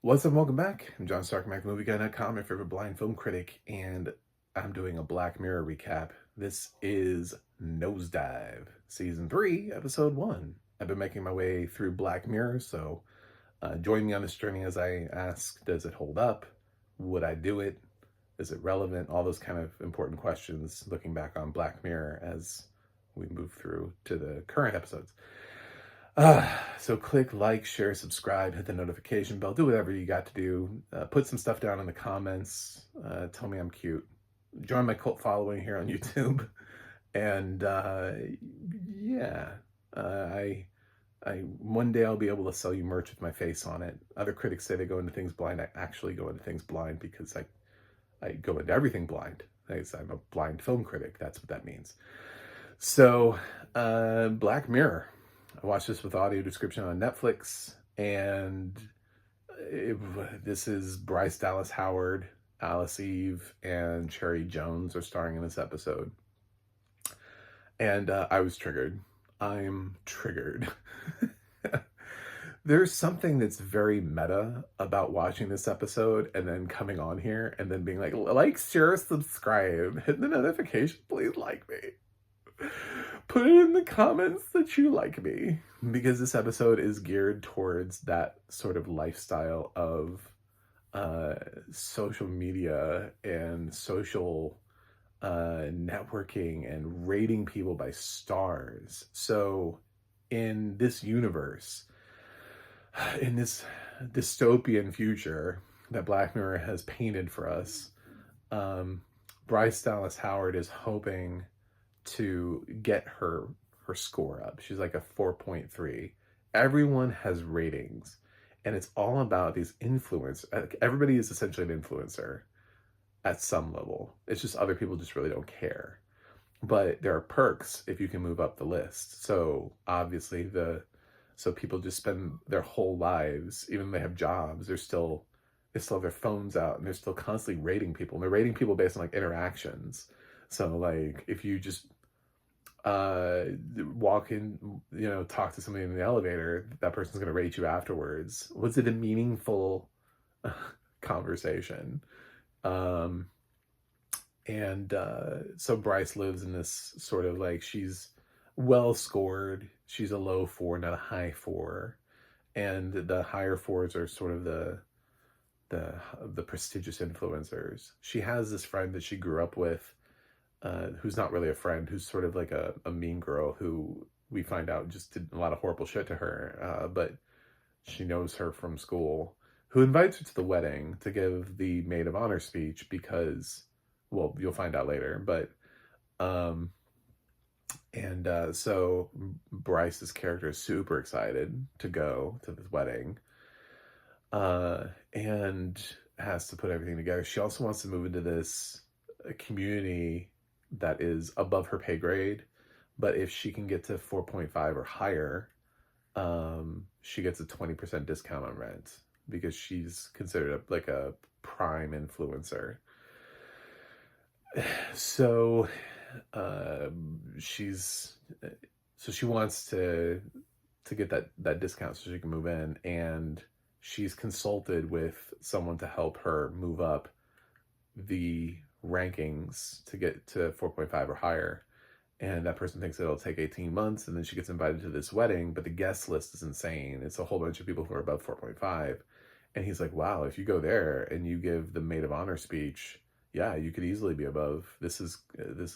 What's up? Welcome back. I'm John Stark, MacMovieGuy.com, your favorite blind film critic, and I'm doing a Black Mirror recap. This is Nosedive, Season 3, Episode 1. I've been making my way through Black Mirror, so join me on this journey as I ask, does it hold up? Would I do it? Is it relevant? All those kind of important questions looking back on Black Mirror as we move through to the current episodes. So click like, share, subscribe, hit the notification bell, do whatever you got to do. Put some stuff down in the comments. Tell me I'm cute. Join my cult following here on YouTube. And yeah, I one day I'll be able to sell you merch with my face on it. Other critics say they go into things blind. I actually go into things blind because I go into everything blind. I'm a blind film critic. That's what that means. So, Black Mirror. I watched this with audio description on Netflix, and this is Bryce Dallas Howard, Alice Eve, and Cherry Jones are starring in this episode. And I was triggered. I'm triggered. There's something that's very meta about watching this episode and then coming on here and then being like, share, subscribe, hit the notification, please like me. Put it in the comments that you like me, because this episode is geared towards that sort of lifestyle of social media and social networking and rating people by stars. So in this universe, in this dystopian future that Black Mirror has painted for us, Bryce Dallas Howard is hoping to get her score up. She's like a 4.3. Everyone has ratings, and it's all about these influencers. Everybody is essentially an influencer at some level. It's just other people just really don't care. But there are perks if you can move up the list. So obviously so people just spend their whole lives, even though they have jobs, they still have their phones out and they're still constantly rating people. And they're rating people based on like interactions. So like if you just walk in, talk to somebody in the elevator, that person's going to rate you afterwards. Was it a meaningful conversation? So Bryce lives in this sort of like, she's well scored. She's a low 4, not a high 4. And the higher 4s are sort of the prestigious influencers. She has this friend that she grew up with, who's not really a friend, who's sort of like a mean girl who we find out just did a lot of horrible shit to her, but she knows her from school, who invites her to the wedding to give the maid of honor speech because, well, you'll find out later, but so Bryce's character is super excited to go to this wedding, and has to put everything together. She also wants to move into this community that is above her pay grade, but if she can get to 4.5 or higher, she gets a 20% discount on rent because she's considered like a prime influencer. So she wants to get that discount so she can move in, and she's consulted with someone to help her move up the rankings to get to 4.5 or higher. And that person thinks it'll take 18 months, and then she gets invited to this wedding, but the guest list is insane. It's a whole bunch of people who are above 4.5. And he's like, wow, if you go there and you give the maid of honor speech, yeah, you could easily be above. This is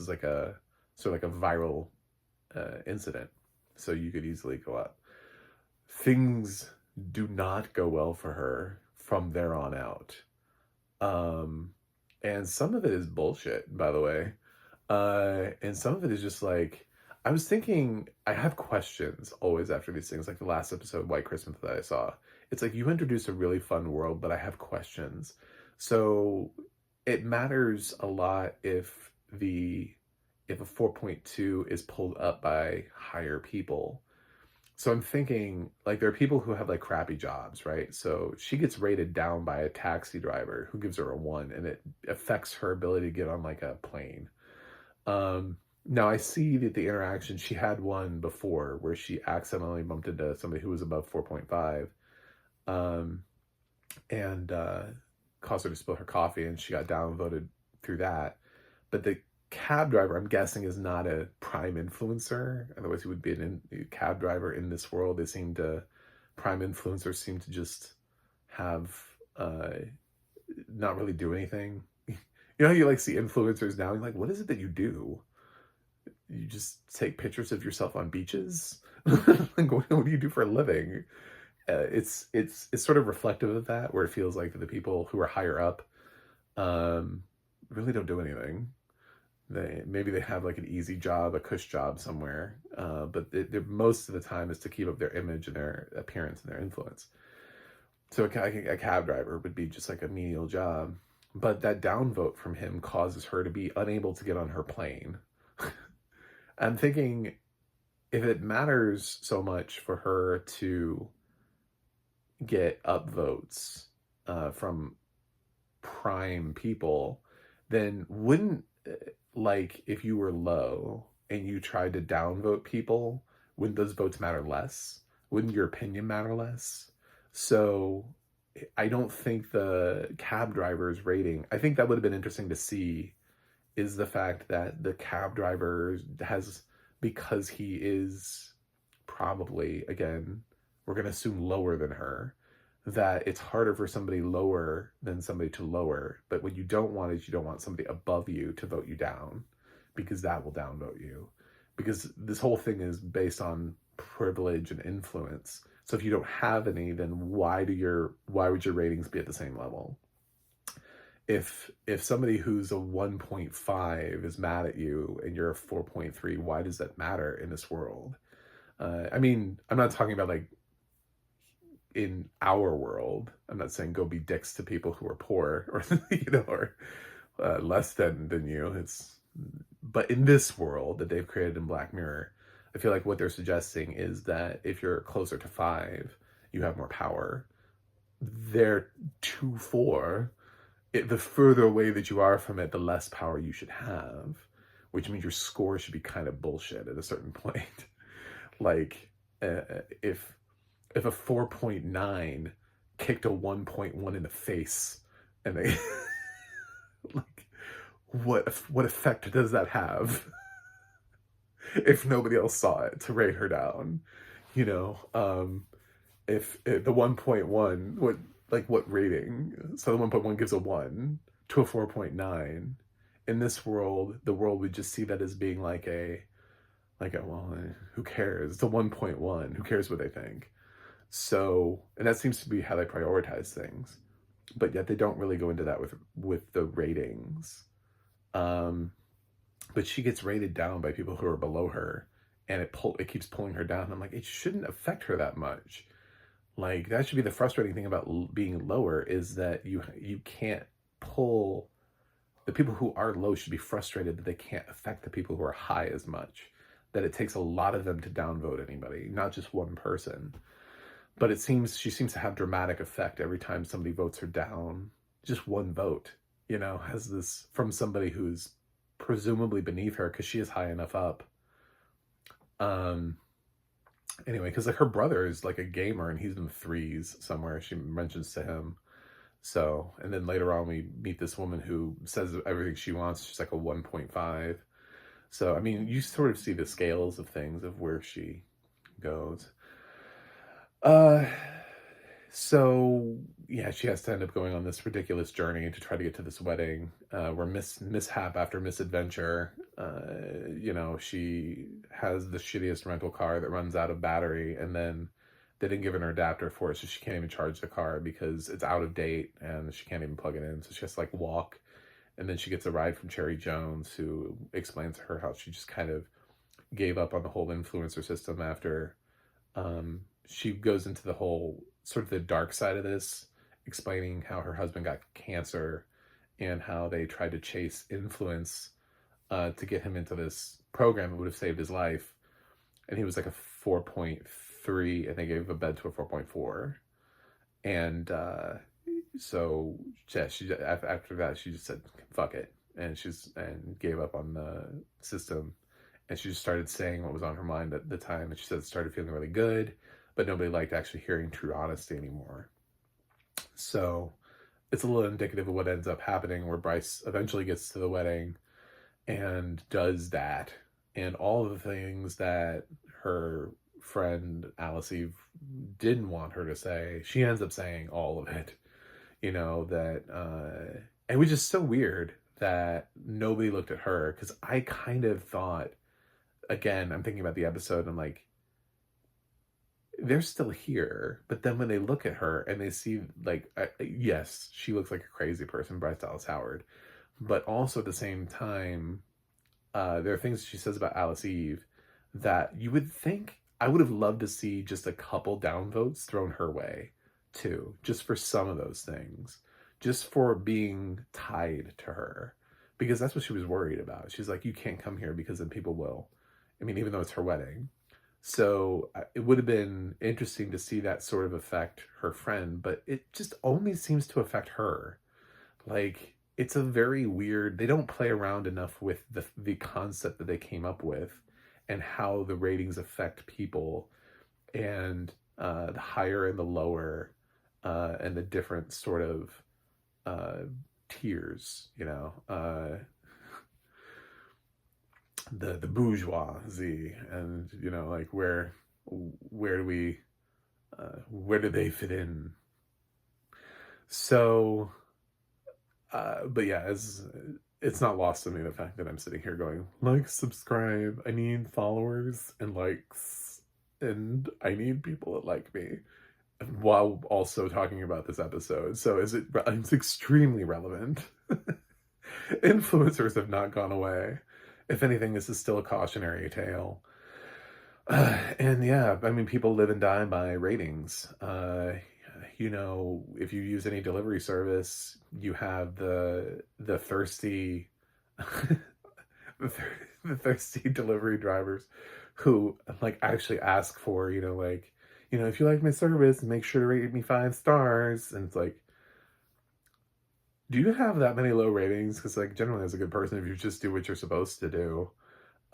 like a sort of like a viral incident. So you could easily go up. Things do not go well for her from there on out. And some of it is bullshit, by the way. And some of it is just like, I was thinking, I have questions always after these things, like the last episode, White Christmas, that I saw. It's like, you introduce a really fun world, but I have questions. So it matters a lot if a 4.2 is pulled up by higher people. So I'm thinking, like, there are people who have like crappy jobs, right? So she gets rated down by a taxi driver who gives her a 1, and it affects her ability to get on like a plane. Now I see that the interaction, she had one before where she accidentally bumped into somebody who was above 4.5. and caused her to spill her coffee, and she got downvoted through that. But the cab driver, I'm guessing, is not a prime influencer. Otherwise, he would be a cab driver in this world. Prime influencers seem to just have not really do anything. You know how you like see influencers now? You're like, what is it that you do? You just take pictures of yourself on beaches? Like, what do you do for a living? It's sort of reflective of that, where it feels like the people who are higher up really don't do anything. Maybe they have like an easy job, a cush job somewhere, but most of the time is to keep up their image and their appearance and their influence. So a cab driver would be just like a menial job. But that downvote from him causes her to be unable to get on her plane. I'm thinking, if it matters so much for her to get upvotes from prime people, then wouldn't, like, if you were low and you tried to downvote people, wouldn't those votes matter less? Wouldn't your opinion matter less? So I don't think the cab driver's rating, I think that would have been interesting to see, is the fact that the cab driver has, because he is probably, again, we're going to assume lower than her, that it's harder for somebody lower than somebody to lower. But what you don't want is, you don't want somebody above you to vote you down, because that will downvote you. Because this whole thing is based on privilege and influence. So if you don't have any, then why would your ratings be at the same level? If somebody who's a 1.5 is mad at you and you're a 4.3, why does that matter in this world? I mean, I'm not talking about like in our world. I'm not saying go be dicks to people who are poor or or less than you. But in this world that they've created in Black Mirror, I feel like what they're suggesting is that if you're closer to 5, you have more power. They're 2-4. The further away that you are from it, the less power you should have, which means your score should be kind of bullshit at a certain point. Like, if a 4.9 kicked a 1.1 in the face, and they like, what effect does that have? If nobody else saw it to rate her down, if the 1.1, what rating? So the 1.1 gives a 1 to a 4.9. In this world, the world would just see that as being like well, who cares? It's a 1.1. Who cares what they think? So, and that seems to be how they prioritize things. But yet they don't really go into that with the ratings. But she gets rated down by people who are below her, and it keeps pulling her down. I'm like, it shouldn't affect her that much. Like, that should be the frustrating thing about being lower, is that you can't pull. The people who are low should be frustrated that they can't affect the people who are high as much. That it takes a lot of them to downvote anybody, not just one person. But she seems to have dramatic effect every time somebody votes her down. Just one vote, has this from somebody who's presumably beneath her, because she is high enough up. Anyway, because like her brother is like a gamer and he's in the 3s somewhere, she mentions to him. So, and then later on we meet this woman who says everything she wants. She's like a 1.5. So, I mean, you sort of see the scales of things, of where she goes. So yeah, she has to end up going on this ridiculous journey to try to get to this wedding, where mishap after misadventure, she has the shittiest rental car that runs out of battery, and then they didn't give her an adapter for it, so she can't even charge the car because it's out of date and she can't even plug it in. So she has to like walk, and then she gets a ride from Cherry Jones, who explains to her how she just kind of gave up on the whole influencer system after she goes into the whole sort of the dark side of this, explaining how her husband got cancer and how they tried to chase influence to get him into this program that would have saved his life. And he was like a 4.3, and they gave a bed to a 4.4. And so yeah, after that, she just said, fuck it. And gave up on the system. And she just started saying what was on her mind at the time. And she said it started feeling really good, but nobody liked actually hearing true honesty anymore. So it's a little indicative of what ends up happening, where Bryce eventually gets to the wedding and does that. And all of the things that her friend Alice Eve didn't want her to say, she ends up saying all of it. It was just so weird that nobody looked at her, because I kind of thought, again, I'm thinking about the episode, I'm like, they're still here. But then when they look at her and they see, like, yes, she looks like a crazy person, Bryce Dallas Howard. But also at the same time, there are things she says about Alice Eve that you would think, I would have loved to see just a couple downvotes thrown her way, too, just for some of those things, just for being tied to her, because that's what she was worried about. She's like, you can't come here because then people will. I mean, even though it's her wedding. So it would have been interesting to see that sort of affect her friend, but it just only seems to affect her. Like, it's a very weird, they don't play around enough with the concept that they came up with and how the ratings affect people, and the higher and the lower, and the different sort of tiers, the bourgeoisie, and like where do we where do they fit in? So but yeah, it's not lost on me the fact that I'm sitting here going, like, subscribe, I need followers and likes, and I need people that like me, while also talking about this episode. So it's extremely relevant. Influencers have not gone away. If anything, this is still a cautionary tale. And yeah, I mean, people live and die by ratings. If you use any delivery service, you have the thirsty, the thirsty delivery drivers who, like, actually ask for, if you like my service, make sure to rate me 5 stars. And it's like, do you have that many low ratings? Because, like, generally as a good person, if you just do what you're supposed to do,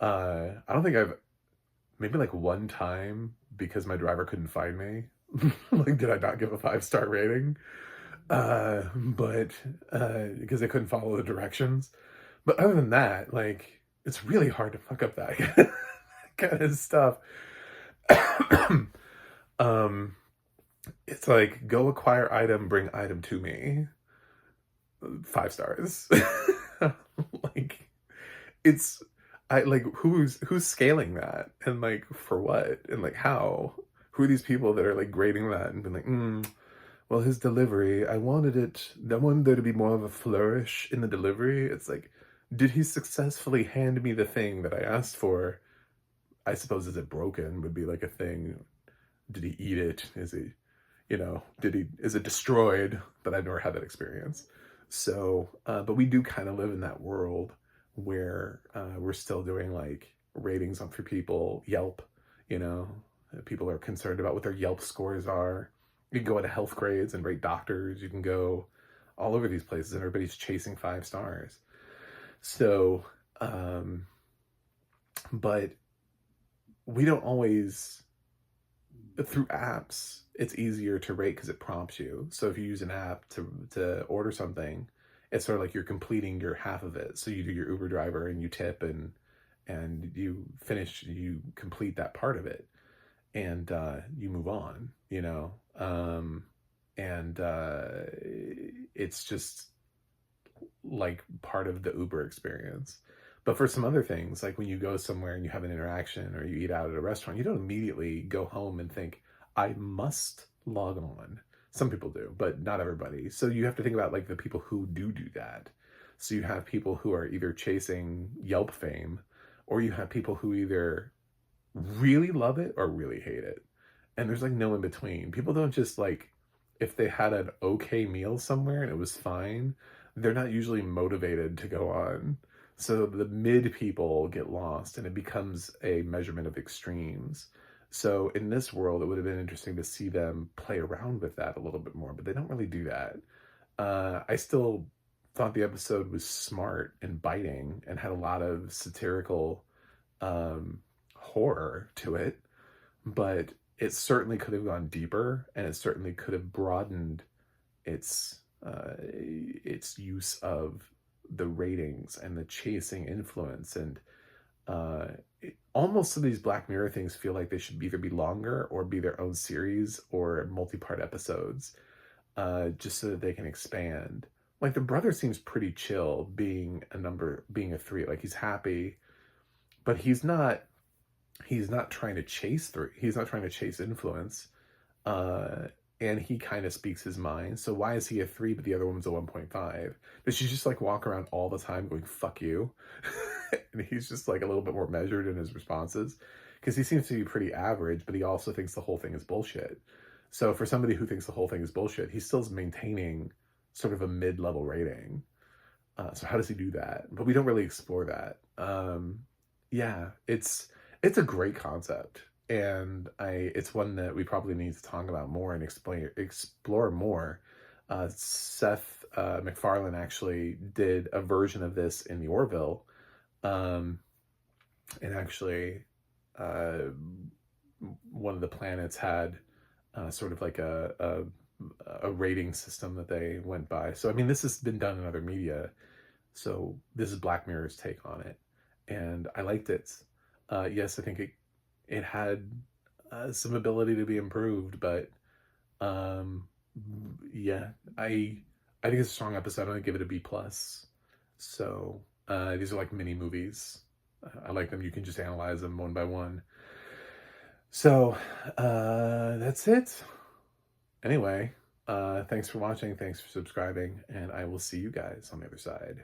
I don't think maybe like one time, because my driver couldn't find me, like, did I not give a 5-star rating? But because they couldn't follow the directions. But other than that, like, it's really hard to fuck up that kind of stuff. It's like, go acquire item, bring item to me. 5 stars. Like, it's, who's scaling that, and like, for what, and like, how? Who are these people that are like grading that and being like, well, his delivery, I wanted there to be more of a flourish in the delivery. It's like, did he successfully hand me the thing that I asked for? I suppose, is it broken would be like a thing. Did he eat it? Is he, is it destroyed? But I've never had that experience. So, but we do kind of live in that world where we're still doing like ratings for people. Yelp, people are concerned about what their Yelp scores are. You can go into health grades and rate doctors. You can go all over these places, and everybody's chasing 5 stars. So, but we don't always, through apps, it's easier to rate because it prompts you. So if you use an app to order something, it's sort of like you're completing your half of it. So you do your Uber driver and you tip, and you complete that part of it, and you move on, and it's just like part of the Uber experience. But for some other things, like when you go somewhere and you have an interaction, or you eat out at a restaurant, you don't immediately go home and think, I must log on. Some people do, but not everybody. So you have to think about like the people who do that. So you have people who are either chasing Yelp fame, or you have people who either really love it or really hate it. And there's like no in between. People don't just, like, if they had an okay meal somewhere and it was fine, they're not usually motivated to go on. So the mid people get lost, and it becomes a measurement of extremes. So in this world, it would have been interesting to see them play around with that a little bit more, but they don't really do that. I still thought the episode was smart and biting and had a lot of satirical horror to it, but it certainly could have gone deeper, and it certainly could have broadened its use of the ratings and the chasing influence, and almost some of these Black Mirror things feel like they should either be longer or be their own series or multi-part episodes, just so that they can expand. Like the brother seems pretty chill being a 3. Like he's happy, but he's not trying to chase 3. He's not trying to chase influence. And he kind of speaks his mind. So why is he a 3 but the other woman's a 1.5? Does she just like walk around all the time going fuck you? And he's just like a little bit more measured in his responses, because he seems to be pretty average, but he also thinks the whole thing is bullshit. So for somebody who thinks the whole thing is bullshit, he still is maintaining sort of a mid-level rating. So how does he do that? But we don't really explore that. Yeah, it's a great concept, and it's one that we probably need to talk about more and explore more. Seth MacFarlane actually did a version of this in the Orville, and actually one of the planets had sort of like a rating system that they went by. So I mean, this has been done in other media, so this is Black Mirror's take on it, and I liked it. Yes, I think it had some ability to be improved, but yeah, I think it's a strong episode. I'm gonna give it a B+. So these are like mini movies. I like them. You can just analyze them one by one. So that's it. Anyway, thanks for watching. Thanks for subscribing, and I will see you guys on the other side.